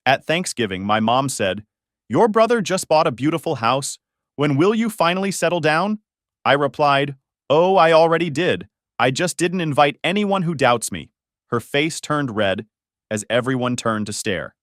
At Thanksgiving, my mom said, "Your brother just bought a beautiful house. When will you finally settle down?" I replied, "Oh, I already did. I just didn't invite anyone who doubts me." Her face turned red as everyone turned to stare.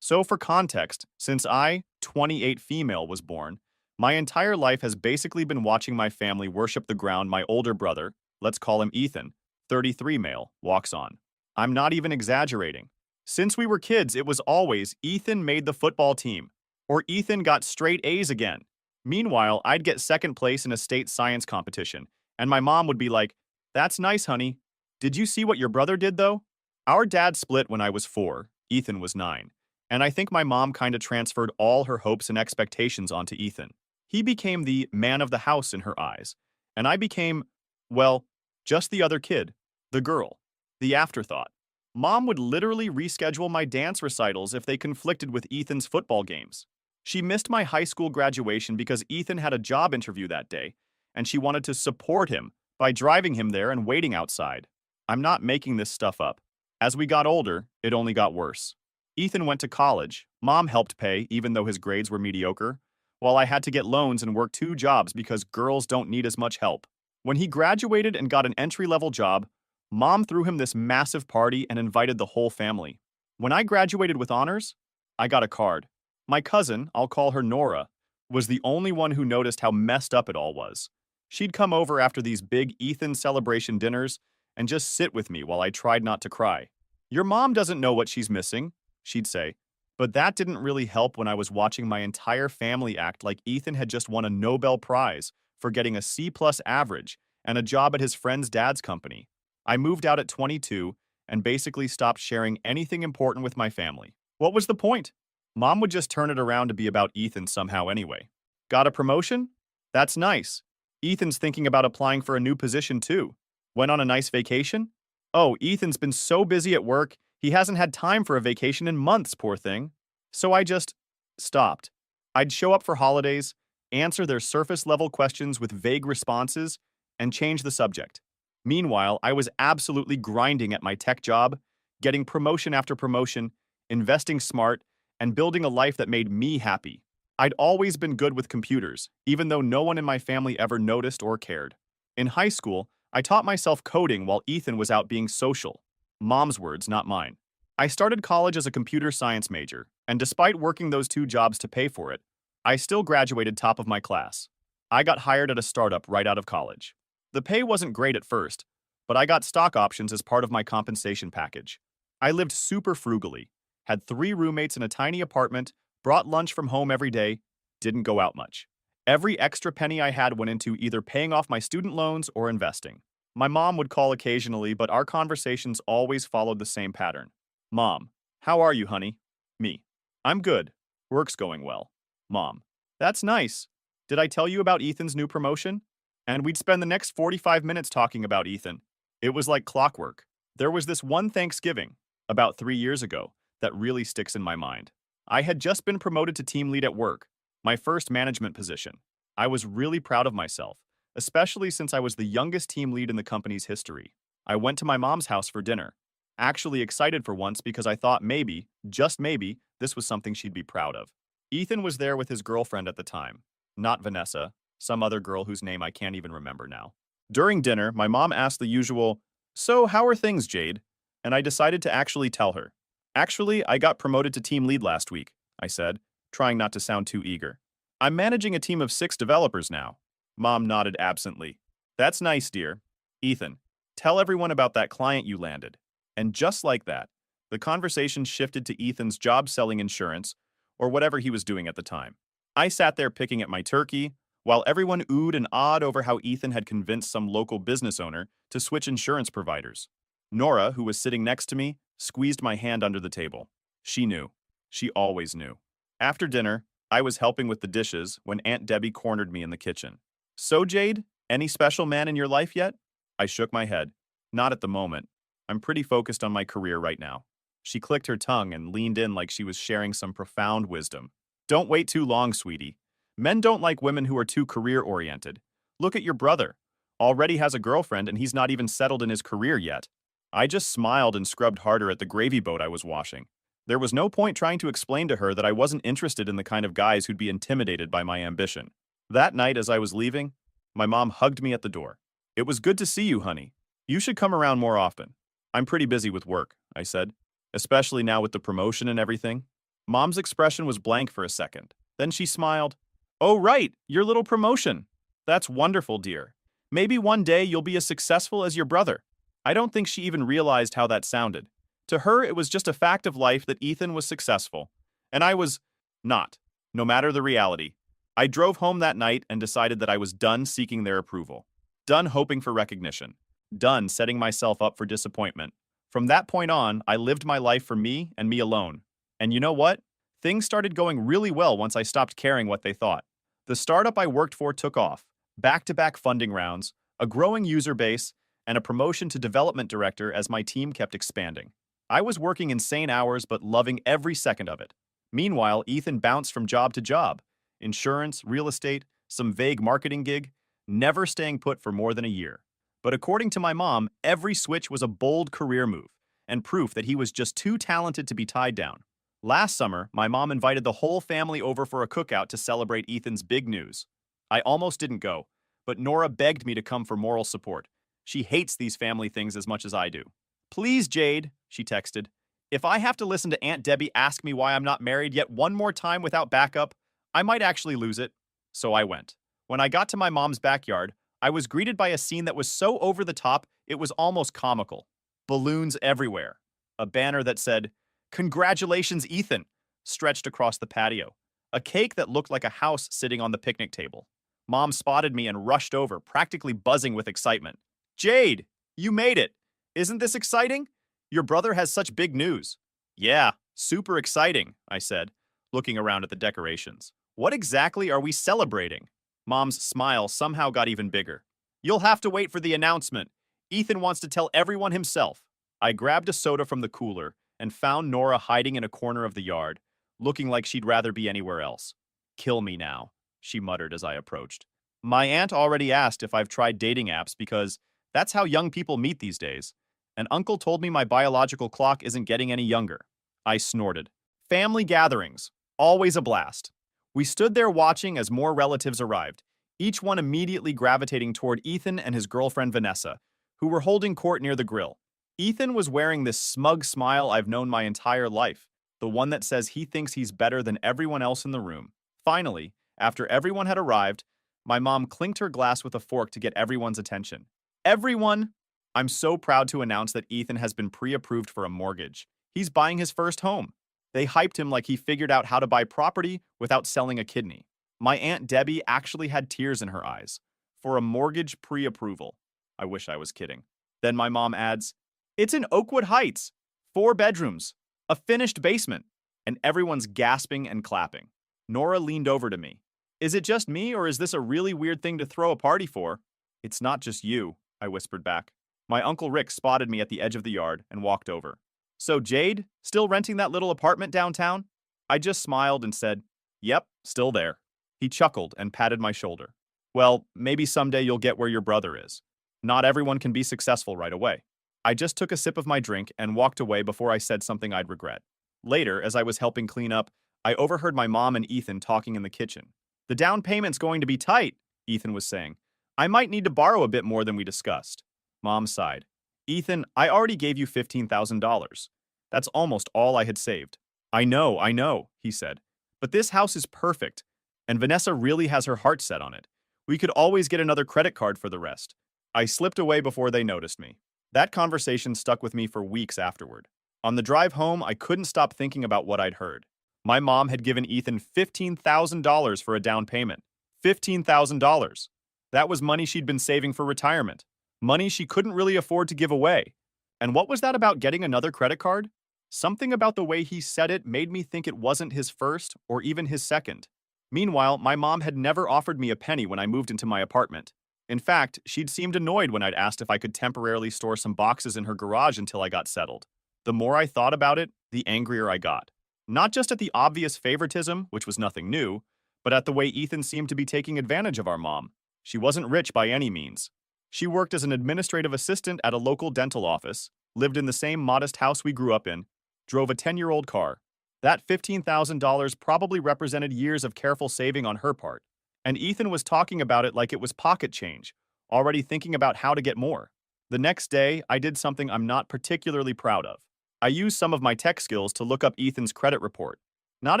So for context, since I, 28 female, was born, my entire life has basically been watching my family worship the ground my older brother, let's call him Ethan, 33 male, walks on. I'm not even exaggerating. Since we were kids, it was always Ethan made the football team, or Ethan got straight A's again. Meanwhile, I'd get second place in a state science competition, and my mom would be like, "That's nice, honey. Did you see what your brother did, though?" Our dad split when I was 4, Ethan was 9, and I think my mom kinda transferred all her hopes and expectations onto Ethan. He became the man of the house in her eyes, and I became, well, just the other kid, the girl, the afterthought. Mom would literally reschedule my dance recitals if they conflicted with Ethan's football games. She missed my high school graduation because Ethan had a job interview that day, and she wanted to support him by driving him there and waiting outside. I'm not making this stuff up. As we got older, it only got worse. Ethan went to college. Mom helped pay, even though his grades were mediocre, while I had to get loans and work 2 jobs because girls don't need as much help. When he graduated and got an entry-level job, Mom threw him this massive party and invited the whole family. When I graduated with honors, I got a card. My cousin, I'll call her Nora, was the only one who noticed how messed up it all was. She'd come over after these big Ethan celebration dinners and just sit with me while I tried not to cry. "Your mom doesn't know what she's missing," she'd say. But that didn't really help when I was watching my entire family act like Ethan had just won a Nobel Prize for getting a C+ average and a job at his friend's dad's company. I moved out at 22 and basically stopped sharing anything important with my family. What was the point? Mom would just turn it around to be about Ethan somehow anyway. Got a promotion? That's nice. Ethan's thinking about applying for a new position too. Went on a nice vacation? Oh, Ethan's been so busy at work, he hasn't had time for a vacation in months, poor thing. So I just stopped. I'd show up for holidays, answer their surface-level questions with vague responses, and change the subject. Meanwhile, I was absolutely grinding at my tech job, getting promotion after promotion, investing smart, and building a life that made me happy. I'd always been good with computers, even though no one in my family ever noticed or cared. In high school, I taught myself coding while Ethan was out being social. Mom's words, not mine. I started college as a computer science major, and despite working those 2 jobs to pay for it, I still graduated top of my class. I got hired at a startup right out of college. The pay wasn't great at first, but I got stock options as part of my compensation package. I lived super frugally, had 3 roommates in a tiny apartment, brought lunch from home every day, didn't go out much. Every extra penny I had went into either paying off my student loans or investing. My mom would call occasionally, but our conversations always followed the same pattern. "Mom, how are you, honey?" Me. "I'm good. Work's going well." Mom. "That's nice. Did I tell you about Ethan's new promotion?" And we'd spend the next 45 minutes talking about Ethan. It was like clockwork. There was this one Thanksgiving, about 3 years ago, that really sticks in my mind. I had just been promoted to team lead at work, my first management position. I was really proud of myself, especially since I was the youngest team lead in the company's history. I went to my mom's house for dinner, actually excited for once because I thought maybe, just maybe, this was something she'd be proud of. Ethan was there with his girlfriend at the time, not Vanessa, some other girl whose name I can't even remember now. During dinner, my mom asked the usual, "So, how are things, Jade?" And I decided to actually tell her. "Actually, I got promoted to team lead last week," I said, trying not to sound too eager. "I'm managing a team of 6 developers now." Mom nodded absently. "That's nice, dear. Ethan, tell everyone about that client you landed." And just like that, the conversation shifted to Ethan's job selling insurance, or whatever he was doing at the time. I sat there picking at my turkey, while everyone oohed and awed over how Ethan had convinced some local business owner to switch insurance providers. Nora, who was sitting next to me, squeezed my hand under the table. She knew. She always knew. After dinner, I was helping with the dishes when Aunt Debbie cornered me in the kitchen. "So, Jade, any special man in your life yet?" I shook my head. "Not at the moment. I'm pretty focused on my career right now." She clicked her tongue and leaned in like she was sharing some profound wisdom. "Don't wait too long, sweetie. Men don't like women who are too career-oriented. Look at your brother. Already has a girlfriend and he's not even settled in his career yet." I just smiled and scrubbed harder at the gravy boat I was washing. There was no point trying to explain to her that I wasn't interested in the kind of guys who'd be intimidated by my ambition. That night, as I was leaving, my mom hugged me at the door. "It was good to see you, honey. You should come around more often." "I'm pretty busy with work," I said, "especially now with the promotion and everything." Mom's expression was blank for a second. Then she smiled. "Oh, right, your little promotion. That's wonderful, dear. Maybe one day you'll be as successful as your brother." I don't think she even realized how that sounded. To her, it was just a fact of life that Ethan was successful, and I was not, no matter the reality. I drove home that night and decided that I was done seeking their approval, done hoping for recognition, done setting myself up for disappointment. From that point on, I lived my life for me and me alone. And you know what? Things started going really well once I stopped caring what they thought. The startup I worked for took off, back-to-back funding rounds, a growing user base, and a promotion to development director as my team kept expanding. I was working insane hours but loving every second of it. Meanwhile, Ethan bounced from job to job, insurance, real estate, some vague marketing gig, never staying put for more than a year. But according to my mom, every switch was a bold career move and proof that he was just too talented to be tied down. Last summer, my mom invited the whole family over for a cookout to celebrate Ethan's big news. I almost didn't go, but Nora begged me to come for moral support. She hates these family things as much as I do. "Please, Jade," she texted. "If I have to listen to Aunt Debbie ask me why I'm not married yet one more time without backup, I might actually lose it." So I went. When I got to my mom's backyard, I was greeted by a scene that was so over the top, it was almost comical. Balloons everywhere. A banner that said, "Congratulations, Ethan," stretched across the patio. A cake that looked like a house sitting on the picnic table. Mom spotted me and rushed over, practically buzzing with excitement. "Jade, you made it. Isn't this exciting? Your brother has such big news." "Yeah, super exciting," I said, looking around at the decorations. "What exactly are we celebrating?" Mom's smile somehow got even bigger. "You'll have to wait for the announcement. Ethan wants to tell everyone himself." I grabbed a soda from the cooler and found Nora hiding in a corner of the yard, looking like she'd rather be anywhere else. "Kill me now," she muttered as I approached. "My aunt already asked if I've tried dating apps because that's how young people meet these days. And Uncle told me my biological clock isn't getting any younger." I snorted. Family gatherings. Always a blast. We stood there watching as more relatives arrived, each one immediately gravitating toward Ethan and his girlfriend Vanessa, who were holding court near the grill. Ethan was wearing this smug smile I've known my entire life, the one that says he thinks he's better than everyone else in the room. Finally, after everyone had arrived, my mom clinked her glass with a fork to get everyone's attention. "Everyone, I'm so proud to announce that Ethan has been pre-approved for a mortgage. He's buying his first home." They hyped him like he figured out how to buy property without selling a kidney. My Aunt Debbie actually had tears in her eyes. For a mortgage pre-approval. I wish I was kidding. Then my mom adds, "It's in Oakwood Heights. 4 bedrooms. A finished basement." And everyone's gasping and clapping. Nora leaned over to me. "Is it just me, or is this a really weird thing to throw a party for?" "It's not just you," I whispered back. My Uncle Rick spotted me at the edge of the yard and walked over. "So Jade, still renting that little apartment downtown?" I just smiled and said, "Yep, still there." He chuckled and patted my shoulder. "Well, maybe someday you'll get where your brother is. Not everyone can be successful right away." I just took a sip of my drink and walked away before I said something I'd regret. Later, as I was helping clean up, I overheard my mom and Ethan talking in the kitchen. "The down payment's going to be tight," Ethan was saying. "I might need to borrow a bit more than we discussed." Mom sighed. "Ethan, I already gave you $15,000. That's almost all I had saved." I know, he said. "But this house is perfect, and Vanessa really has her heart set on it. We could always get another credit card for the rest." I slipped away before they noticed me. That conversation stuck with me for weeks afterward. On the drive home, I couldn't stop thinking about what I'd heard. My mom had given Ethan $15,000 for a down payment. $15,000. That was money she'd been saving for retirement. Money she couldn't really afford to give away. And what was that about getting another credit card? Something about the way he said it made me think it wasn't his first or even his second. Meanwhile, my mom had never offered me a penny when I moved into my apartment. In fact, she'd seemed annoyed when I'd asked if I could temporarily store some boxes in her garage until I got settled. The more I thought about it, the angrier I got. Not just at the obvious favoritism, which was nothing new, but at the way Ethan seemed to be taking advantage of our mom. She wasn't rich by any means. She worked as an administrative assistant at a local dental office, lived in the same modest house we grew up in, drove a 10-year-old car. That $15,000 probably represented years of careful saving on her part. And Ethan was talking about it like it was pocket change, already thinking about how to get more. The next day, I did something I'm not particularly proud of. I used some of my tech skills to look up Ethan's credit report. Not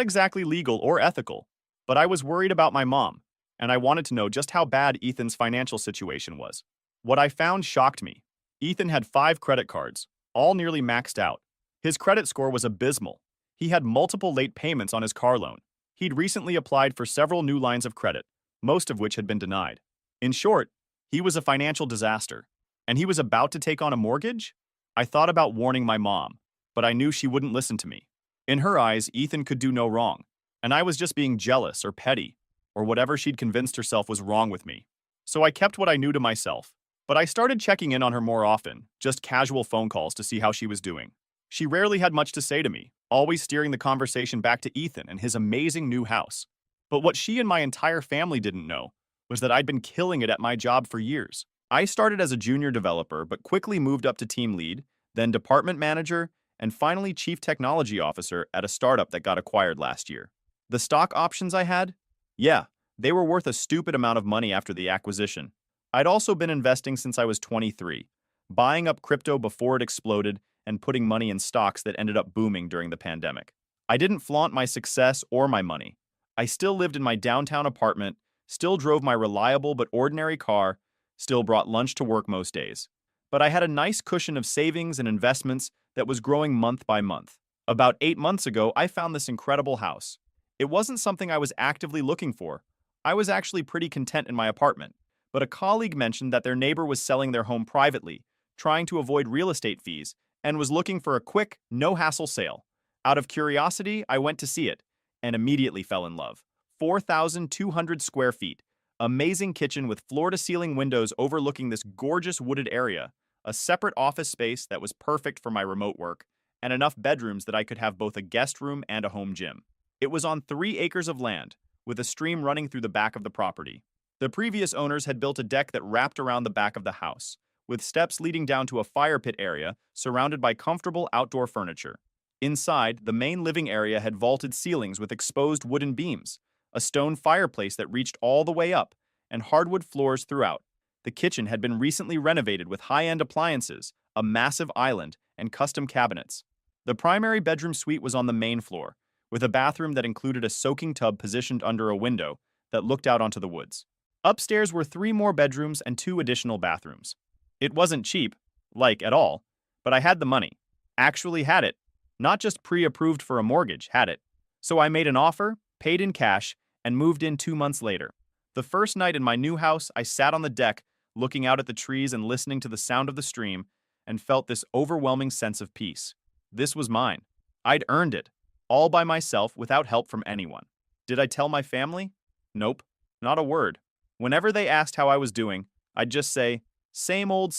exactly legal or ethical, but I was worried about my mom, and I wanted to know just how bad Ethan's financial situation was. What I found shocked me. Ethan had 5 credit cards, all nearly maxed out. His credit score was abysmal. He had multiple late payments on his car loan. He'd recently applied for several new lines of credit, most of which had been denied. In short, he was a financial disaster. And he was about to take on a mortgage? I thought about warning my mom, but I knew she wouldn't listen to me. In her eyes, Ethan could do no wrong, and I was just being jealous or petty, or whatever she'd convinced herself was wrong with me. So I kept what I knew to myself. But I started checking in on her more often, just casual phone calls to see how she was doing. She rarely had much to say to me, always steering the conversation back to Ethan and his amazing new house. But what she and my entire family didn't know was that I'd been killing it at my job for years. I started as a junior developer, but quickly moved up to team lead, then department manager, and finally chief technology officer at a startup that got acquired last year. The stock options I had? Yeah, they were worth a stupid amount of money after the acquisition. I'd also been investing since I was 23, buying up crypto before it exploded and putting money in stocks that ended up booming during the pandemic. I didn't flaunt my success or my money. I still lived in my downtown apartment, still drove my reliable but ordinary car, still brought lunch to work most days. But I had a nice cushion of savings and investments that was growing month by month. About 8 months ago, I found this incredible house. It wasn't something I was actively looking for. I was actually pretty content in my apartment. But a colleague mentioned that their neighbor was selling their home privately, trying to avoid real estate fees, and was looking for a quick, no-hassle sale. Out of curiosity, I went to see it, and immediately fell in love. 4,200 square feet. Amazing kitchen with floor-to-ceiling windows overlooking this gorgeous wooded area, a separate office space that was perfect for my remote work, and enough bedrooms that I could have both a guest room and a home gym. It was on 3 acres of land, with a stream running through the back of the property. The previous owners had built a deck that wrapped around the back of the house, with steps leading down to a fire pit area surrounded by comfortable outdoor furniture. Inside, the main living area had vaulted ceilings with exposed wooden beams, a stone fireplace that reached all the way up, and hardwood floors throughout. The kitchen had been recently renovated with high-end appliances, a massive island, and custom cabinets. The primary bedroom suite was on the main floor, with a bathroom that included a soaking tub positioned under a window that looked out onto the woods. Upstairs were 3 more bedrooms and 2 additional bathrooms. It wasn't cheap, at all, but I had the money. Actually had it. Not just pre-approved for a mortgage, had it. So I made an offer, paid in cash, and moved in 2 months later. The first night in my new house, I sat on the deck, looking out at the trees and listening to the sound of the stream, and felt this overwhelming sense of peace. This was mine. I'd earned it, all by myself without help from anyone. Did I tell my family? Nope, not a word. Whenever they asked how I was doing, I'd just say, same old,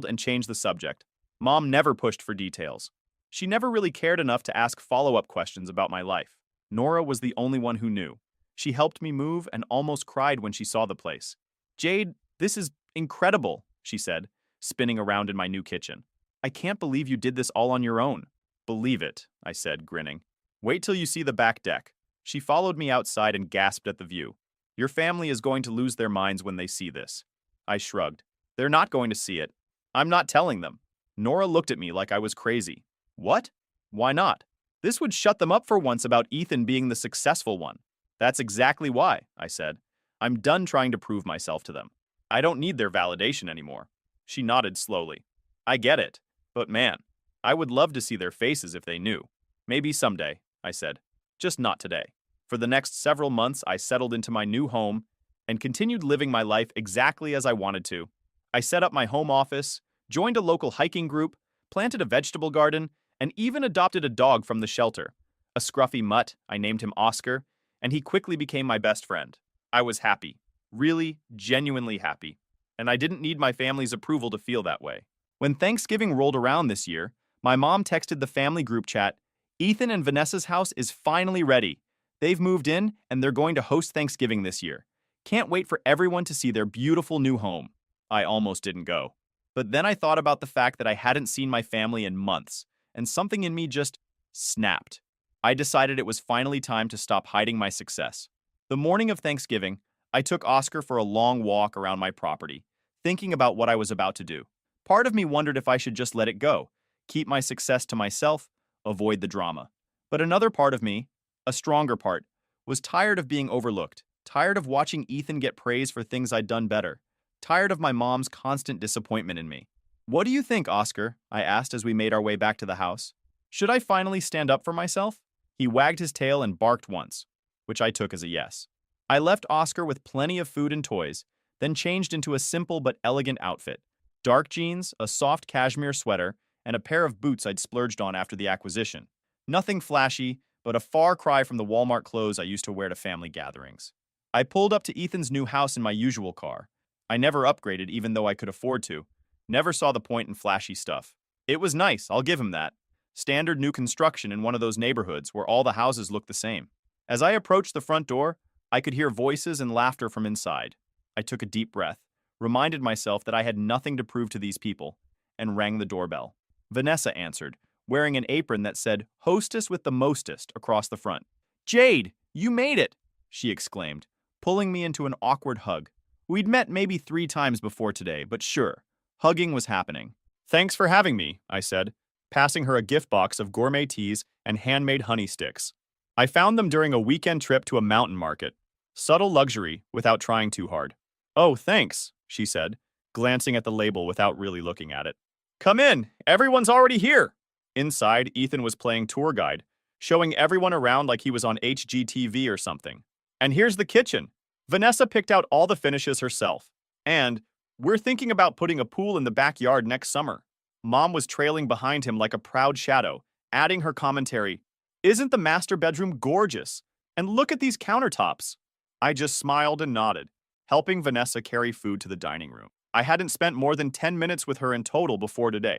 and change the subject. Mom never pushed for details. She never really cared enough to ask follow-up questions about my life. Nora was the only one who knew. She helped me move and almost cried when she saw the place. Jade, this is incredible, she said, spinning around in my new kitchen. I can't believe you did this all on your own. Believe it, I said, grinning. Wait till you see the back deck. She followed me outside and gasped at the view. Your family is going to lose their minds when they see this. I shrugged. They're not going to see it. I'm not telling them. Nora looked at me like I was crazy. What? Why not? This would shut them up for once about Ethan being the successful one. That's exactly why, I said. I'm done trying to prove myself to them. I don't need their validation anymore. She nodded slowly. I get it. But man, I would love to see their faces if they knew. Maybe someday, I said. Just not today. For the next several months, I settled into my new home and continued living my life exactly as I wanted to. I set up my home office, joined a local hiking group, planted a vegetable garden, and even adopted a dog from the shelter. A scruffy mutt, I named him Oscar, and he quickly became my best friend. I was happy. Really, genuinely happy. And I didn't need my family's approval to feel that way. When Thanksgiving rolled around this year, my mom texted the family group chat, Ethan and Vanessa's house is finally ready. They've moved in, and they're going to host Thanksgiving this year. Can't wait for everyone to see their beautiful new home. I almost didn't go. But then I thought about the fact that I hadn't seen my family in months, and something in me just snapped. I decided it was finally time to stop hiding my success. The morning of Thanksgiving, I took Oscar for a long walk around my property, thinking about what I was about to do. Part of me wondered if I should just let it go, keep my success to myself, avoid the drama. But another part of me, a stronger part, was tired of being overlooked, tired of watching Ethan get praise for things I'd done better, tired of my mom's constant disappointment in me. "What do you think, Oscar?" I asked as we made our way back to the house. "Should I finally stand up for myself?" He wagged his tail and barked once, which I took as a yes. I left Oscar with plenty of food and toys, then changed into a simple but elegant outfit. Dark jeans, a soft cashmere sweater, and a pair of boots I'd splurged on after the acquisition. Nothing flashy, but a far cry from the Walmart clothes I used to wear to family gatherings. I pulled up to Ethan's new house in my usual car. I never upgraded even though I could afford to. Never saw the point in flashy stuff. It was nice, I'll give him that. Standard new construction in one of those neighborhoods where all the houses look the same. As I approached the front door, I could hear voices and laughter from inside. I took a deep breath, reminded myself that I had nothing to prove to these people, and rang the doorbell. Vanessa answered, wearing an apron that said, "Hostess with the mostest," across the front. "Jade, you made it!" she exclaimed, pulling me into an awkward hug. We'd met maybe 3 times before today, but sure, hugging was happening. "Thanks for having me," I said, passing her a gift box of gourmet teas and handmade honey sticks. I found them during a weekend trip to a mountain market. Subtle luxury without trying too hard. "Oh, thanks," she said, glancing at the label without really looking at it. "Come in, everyone's already here." Inside, Ethan was playing tour guide, showing everyone around like he was on HGTV or something. "And here's the kitchen." Vanessa picked out all the finishes herself. "And we're thinking about putting a pool in the backyard next summer." Mom was trailing behind him like a proud shadow, adding her commentary, "Isn't the master bedroom gorgeous? And look at these countertops." I just smiled and nodded, helping Vanessa carry food to the dining room. I hadn't spent more than 10 minutes with her in total before today,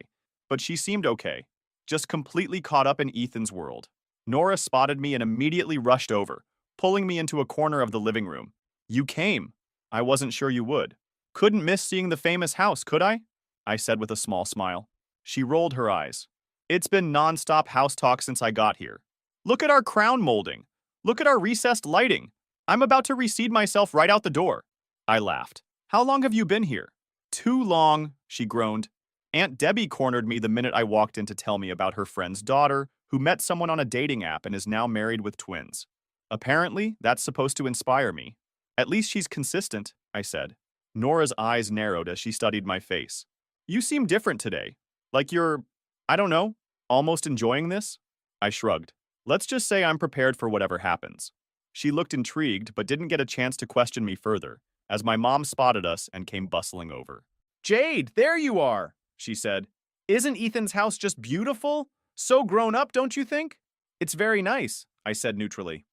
but she seemed okay, just completely caught up in Ethan's world. Nora spotted me and immediately rushed over, pulling me into a corner of the living room. "You came. I wasn't sure you would." "Couldn't miss seeing the famous house, could I?" I said with a small smile. She rolled her eyes. "It's been non-stop house talk since I got here. Look at our crown molding. Look at our recessed lighting. I'm about to reseed myself right out the door." I laughed. "How long have you been here?" "Too long," she groaned. Aunt Debbie cornered me the minute I walked in to tell me about her friend's daughter, who met someone on a dating app and is now married with twins. Apparently, that's supposed to inspire me. "At least she's consistent," I said. Nora's eyes narrowed as she studied my face. "You seem different today. Like you're, I don't know, almost enjoying this?" I shrugged. "Let's just say I'm prepared for whatever happens." She looked intrigued but didn't get a chance to question me further, as my mom spotted us and came bustling over. "Jade, there you are," she said. "Isn't Ethan's house just beautiful? So grown up, don't you think?" "It's very nice," I said neutrally.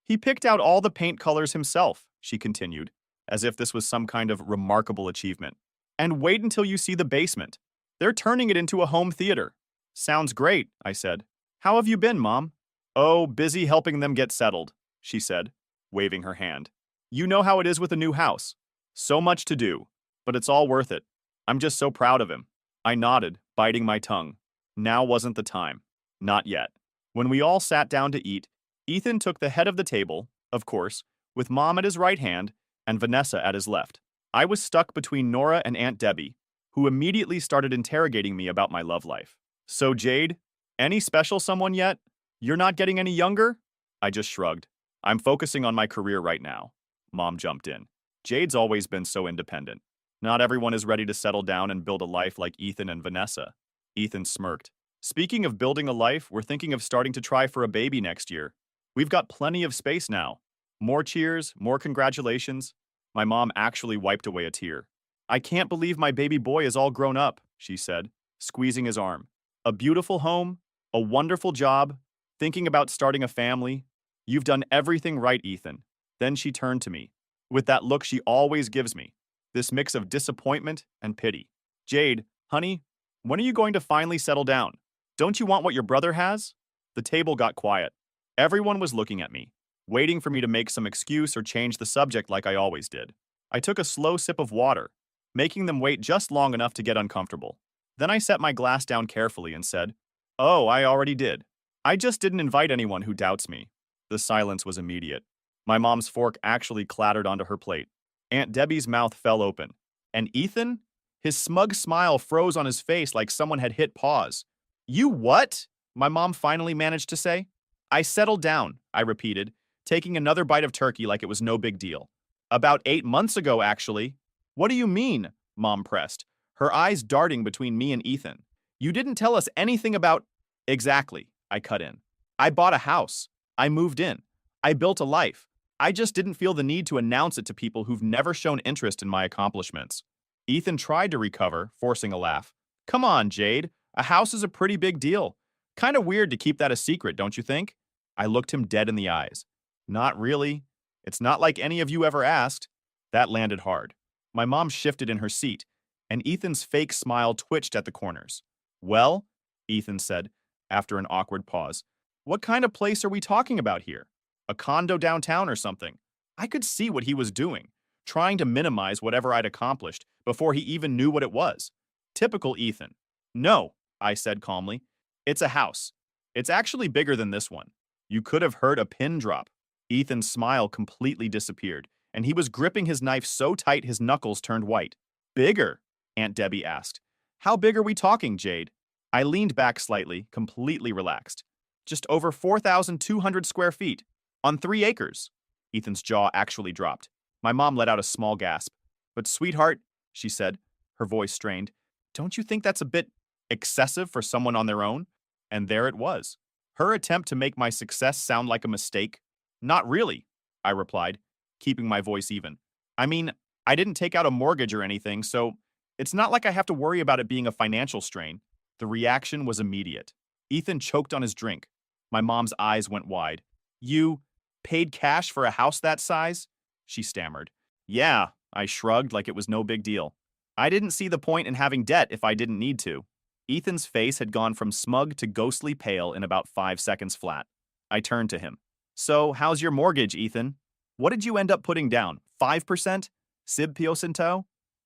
"He picked out all the paint colors himself," she continued, as if this was some kind of remarkable achievement. "And wait until you see the basement. They're turning it into a home theater." "Sounds great," I said. "How have you been, Mom?" "Oh, busy helping them get settled," she said, waving her hand. "You know how it is with a new house. So much to do, but it's all worth it. I'm just so proud of him." I nodded, biting my tongue. Now wasn't the time. Not yet. When we all sat down to eat, Ethan took the head of the table, of course, with Mom at his right hand and Vanessa at his left. I was stuck between Nora and Aunt Debbie, who immediately started interrogating me about my love life. "So, Jade, any special someone yet? You're not getting any younger?" I just shrugged. "I'm focusing on my career right now." Mom jumped in. "Jade's always been so independent. Not everyone is ready to settle down and build a life like Ethan and Vanessa." Ethan smirked. "Speaking of building a life, we're thinking of starting to try for a baby next year. We've got plenty of space now." More cheers, more congratulations. My mom actually wiped away a tear. "I can't believe my baby boy is all grown up," she said, squeezing his arm. "A beautiful home, a wonderful job, thinking about starting a family. You've done everything right, Ethan." Then she turned to me, with that look she always gives me, this mix of disappointment and pity. "Jade, honey, when are you going to finally settle down? Don't you want what your brother has?" The table got quiet. Everyone was looking at me, waiting for me to make some excuse or change the subject like I always did. I took a slow sip of water, making them wait just long enough to get uncomfortable. Then I set my glass down carefully and said, "Oh, I already did. I just didn't invite anyone who doubts me. The silence was immediate. My mom's fork actually clattered onto her plate. Aunt Debbie's mouth fell open. And Ethan? His smug smile froze on his face like someone had hit pause. You what? My mom finally managed to say. I settled down, I repeated, taking another bite of turkey like it was no big deal. About 8 months ago, actually. What do you mean? Mom pressed, her eyes darting between me and Ethan. You didn't tell us anything about... Exactly, I cut in. I bought a house. I moved in. I built a life. I just didn't feel the need to announce it to people who've never shown interest in my accomplishments. Ethan tried to recover, forcing a laugh. Come on, Jade. A house is a pretty big deal. Kind of weird to keep that a secret, don't you think? I looked him dead in the eyes. Not really. It's not like any of you ever asked. That landed hard. My mom shifted in her seat, and Ethan's fake smile twitched at the corners. Well, Ethan said, after an awkward pause, what kind of place are we talking about here? A condo downtown or something? I could see what he was doing, trying to minimize whatever I'd accomplished before he even knew what it was. Typical Ethan. No, I said calmly. It's a house. It's actually bigger than this one. You could have heard a pin drop. Ethan's smile completely disappeared, and he was gripping his knife so tight his knuckles turned white. Bigger? Aunt Debbie asked. How big are we talking, Jade? I leaned back slightly, completely relaxed. Just over 4,200 square feet. On 3 acres. Ethan's jaw actually dropped. My mom let out a small gasp. But sweetheart, she said, her voice strained, don't you think that's a bit excessive for someone on their own? And there it was. Her attempt to make my success sound like a mistake. Not really, I replied, keeping my voice even. I mean, I didn't take out a mortgage or anything, so it's not like I have to worry about it being a financial strain. The reaction was immediate. Ethan choked on his drink. My mom's eyes went wide. You paid cash for a house that size? She stammered. Yeah, I shrugged like it was no big deal. I didn't see the point in having debt if I didn't need to. Ethan's face had gone from smug to ghostly pale in about 5 seconds flat. I turned to him. So, how's your mortgage, Ethan? What did you end up putting down? 5%? Sib?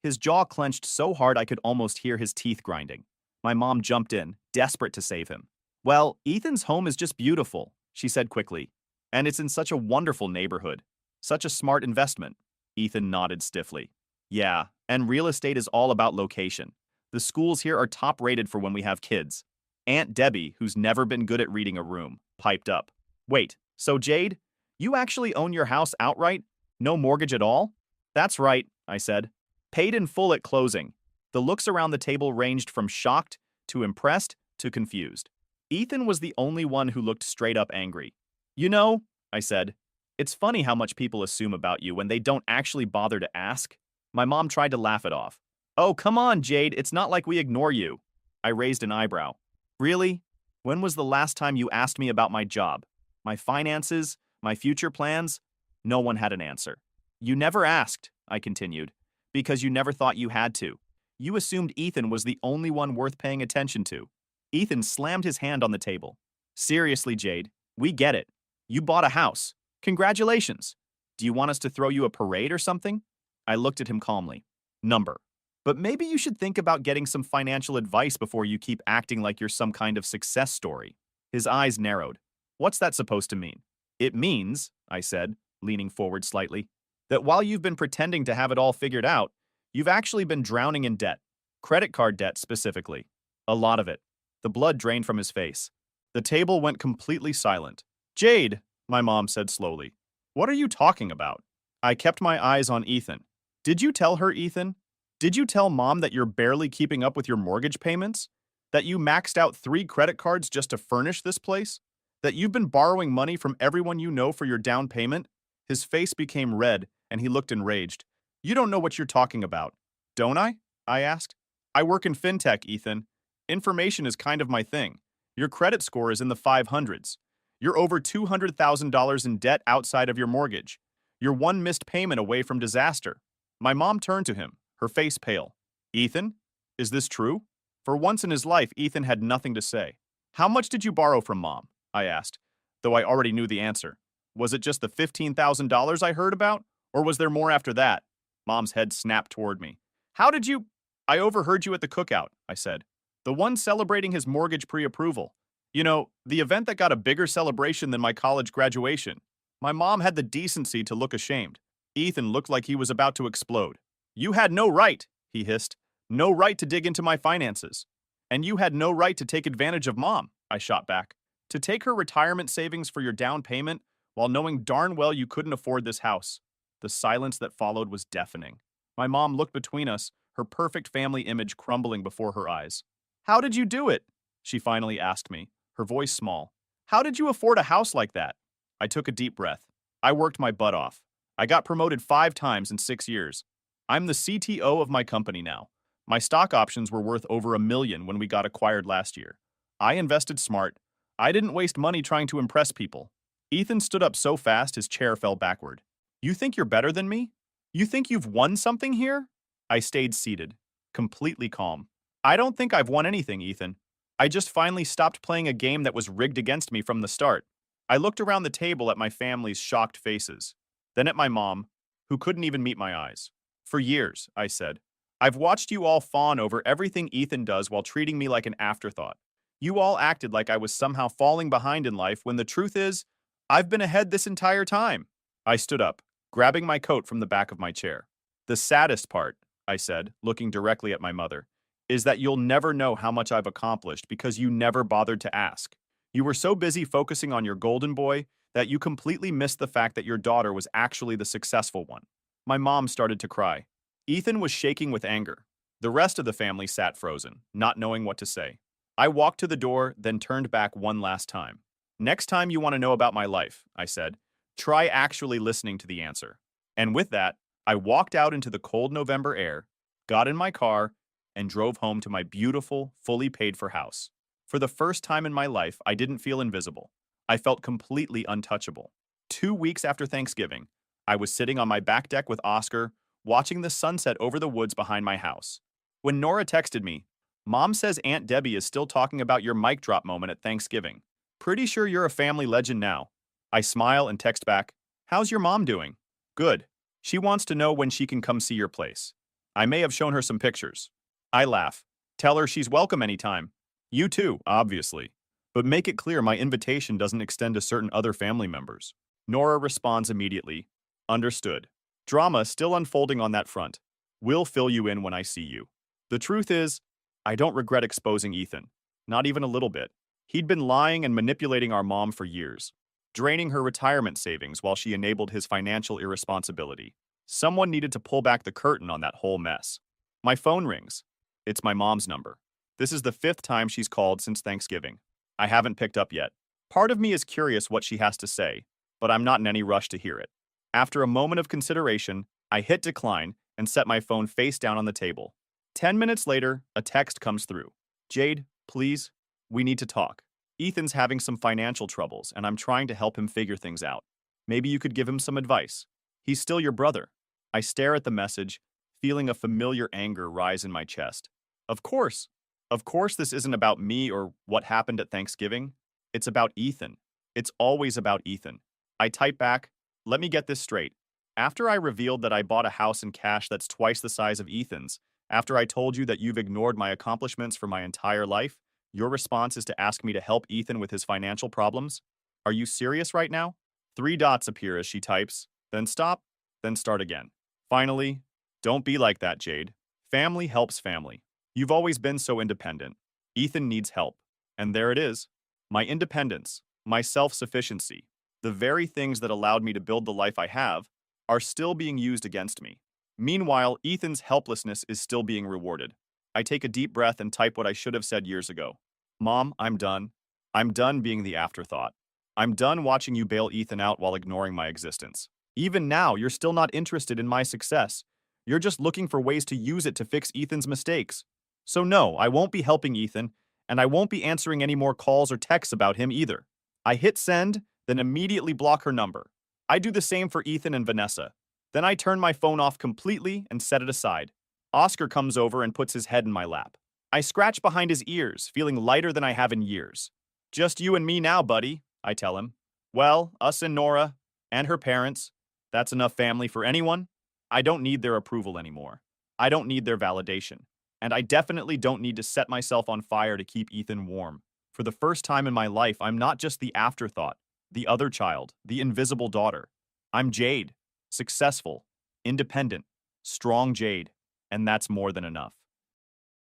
His jaw clenched so hard I could almost hear his teeth grinding. My mom jumped in, desperate to save him. Well, Ethan's home is just beautiful, she said quickly. And it's in such a wonderful neighborhood. Such a smart investment. Ethan nodded stiffly. Yeah, and real estate is all about location. The schools here are top-rated for when we have kids. Aunt Debbie, who's never been good at reading a room, piped up. Wait, so Jade, you actually own your house outright? No mortgage at all? That's right, I said. Paid in full at closing. The looks around the table ranged from shocked to impressed to confused. Ethan was the only one who looked straight up angry. You know, I said, it's funny how much people assume about you when they don't actually bother to ask. My mom tried to laugh it off. Oh, come on, Jade, it's not like we ignore you. I raised an eyebrow. Really? When was the last time you asked me about my job? My finances? My future plans? No one had an answer. You never asked, I continued, because you never thought you had to. You assumed Ethan was the only one worth paying attention to. Ethan slammed his hand on the table. Seriously, Jade, we get it. You bought a house. Congratulations. Do you want us to throw you a parade or something? I looked at him calmly. Number. But maybe you should think about getting some financial advice before you keep acting like you're some kind of success story. His eyes narrowed. What's that supposed to mean? It means, I said, leaning forward slightly, that while you've been pretending to have it all figured out, you've actually been drowning in debt. Credit card debt specifically. A lot of it. The blood drained from his face. The table went completely silent. Jade, my mom said slowly. What are you talking about? I kept my eyes on Ethan. Did you tell her, Ethan? Did you tell Mom that you're barely keeping up with your mortgage payments? That you maxed out 3 credit cards just to furnish this place? That you've been borrowing money from everyone you know for your down payment? His face became red, and he looked enraged. You don't know what you're talking about. Don't I? I asked. I work in fintech, Ethan. Information is kind of my thing. Your credit score is in the 500s. You're over $200,000 in debt outside of your mortgage. You're one missed payment away from disaster. My mom turned to him, her face pale. Ethan, is this true? For once in his life, Ethan had nothing to say. How much did you borrow from Mom? I asked, though I already knew the answer. Was it just the $15,000 I heard about? Or was there more after that? Mom's head snapped toward me. How did you... I overheard you at the cookout, I said. The one celebrating his mortgage pre-approval. You know, the event that got a bigger celebration than my college graduation. My mom had the decency to look ashamed. Ethan looked like he was about to explode. You had no right, he hissed. No right to dig into my finances. And you had no right to take advantage of mom, I shot back. To take her retirement savings for your down payment while knowing darn well you couldn't afford this house. The silence that followed was deafening. My mom looked between us, her perfect family image crumbling before her eyes. How did you do it? She finally asked me, her voice small. How did you afford a house like that? I took a deep breath. I worked my butt off. I got promoted 5 times in 6 years. I'm the CTO of my company now. My stock options were worth over $1 million when we got acquired last year. I invested smart. I didn't waste money trying to impress people. Ethan stood up so fast his chair fell backward. You think you're better than me? You think you've won something here? I stayed seated, completely calm. I don't think I've won anything, Ethan. I just finally stopped playing a game that was rigged against me from the start. I looked around the table at my family's shocked faces, then at my mom, who couldn't even meet my eyes. For years, I said, I've watched you all fawn over everything Ethan does while treating me like an afterthought. You all acted like I was somehow falling behind in life when the truth is, I've been ahead this entire time. I stood up, grabbing my coat from the back of my chair. The saddest part, I said, looking directly at my mother, is that you'll never know how much I've accomplished because you never bothered to ask. You were so busy focusing on your golden boy that you completely missed the fact that your daughter was actually the successful one. My mom started to cry. Ethan was shaking with anger. The rest of the family sat frozen, not knowing what to say. I walked to the door, then turned back one last time. Next time you want to know about my life, I said, try actually listening to the answer. And with that, I walked out into the cold November air, got in my car, and drove home to my beautiful, fully paid-for house. For the first time in my life, I didn't feel invisible. I felt completely untouchable. 2 weeks after Thanksgiving, I was sitting on my back deck with Oscar, watching the sunset over the woods behind my house. When Nora texted me, Mom says Aunt Debbie is still talking about your mic drop moment at Thanksgiving. Pretty sure you're a family legend now. I smile and text back, how's your mom doing? Good. She wants to know when she can come see your place. I may have shown her some pictures. I laugh. Tell her she's welcome anytime. You too, obviously. But make it clear my invitation doesn't extend to certain other family members. Nora responds immediately. Understood. Drama still unfolding on that front. We'll fill you in when I see you. The truth is, I don't regret exposing Ethan. Not even a little bit. He'd been lying and manipulating our mom for years, draining her retirement savings while she enabled his financial irresponsibility. Someone needed to pull back the curtain on that whole mess. My phone rings. It's my mom's number. This is the 5th time she's called since Thanksgiving. I haven't picked up yet. Part of me is curious what she has to say, but I'm not in any rush to hear it. After a moment of consideration, I hit decline and set my phone face down on the table. 10 minutes later, a text comes through. Jade, please, we need to talk. Ethan's having some financial troubles, and I'm trying to help him figure things out. Maybe you could give him some advice. He's still your brother. I stare at the message, feeling a familiar anger rise in my chest. Of course. Of course this isn't about me or what happened at Thanksgiving. It's about Ethan. It's always about Ethan. I type back, let me get this straight. After I revealed that I bought a house in cash that's twice the size of Ethan's, after I told you that you've ignored my accomplishments for my entire life, your response is to ask me to help Ethan with his financial problems? Are you serious right now? 3 dots appear as she types, then stop, then start again. Finally, don't be like that, Jade. Family helps family. You've always been so independent. Ethan needs help. And there it is. My independence, my self-sufficiency, the very things that allowed me to build the life I have, are still being used against me. Meanwhile, Ethan's helplessness is still being rewarded. I take a deep breath and type what I should have said years ago. Mom, I'm done. I'm done being the afterthought. I'm done watching you bail Ethan out while ignoring my existence. Even now, you're still not interested in my success. You're just looking for ways to use it to fix Ethan's mistakes. So no, I won't be helping Ethan, and I won't be answering any more calls or texts about him either. I hit send, then immediately block her number. I do the same for Ethan and Vanessa. Then I turn my phone off completely and set it aside. Oscar comes over and puts his head in my lap. I scratch behind his ears, feeling lighter than I have in years. Just you and me now, buddy, I tell him. Well, us and Nora, and her parents. That's enough family for anyone. I don't need their approval anymore. I don't need their validation. And I definitely don't need to set myself on fire to keep Ethan warm. For the first time in my life, I'm not just the afterthought, the other child, the invisible daughter. I'm Jade, successful, independent, strong Jade, and that's more than enough.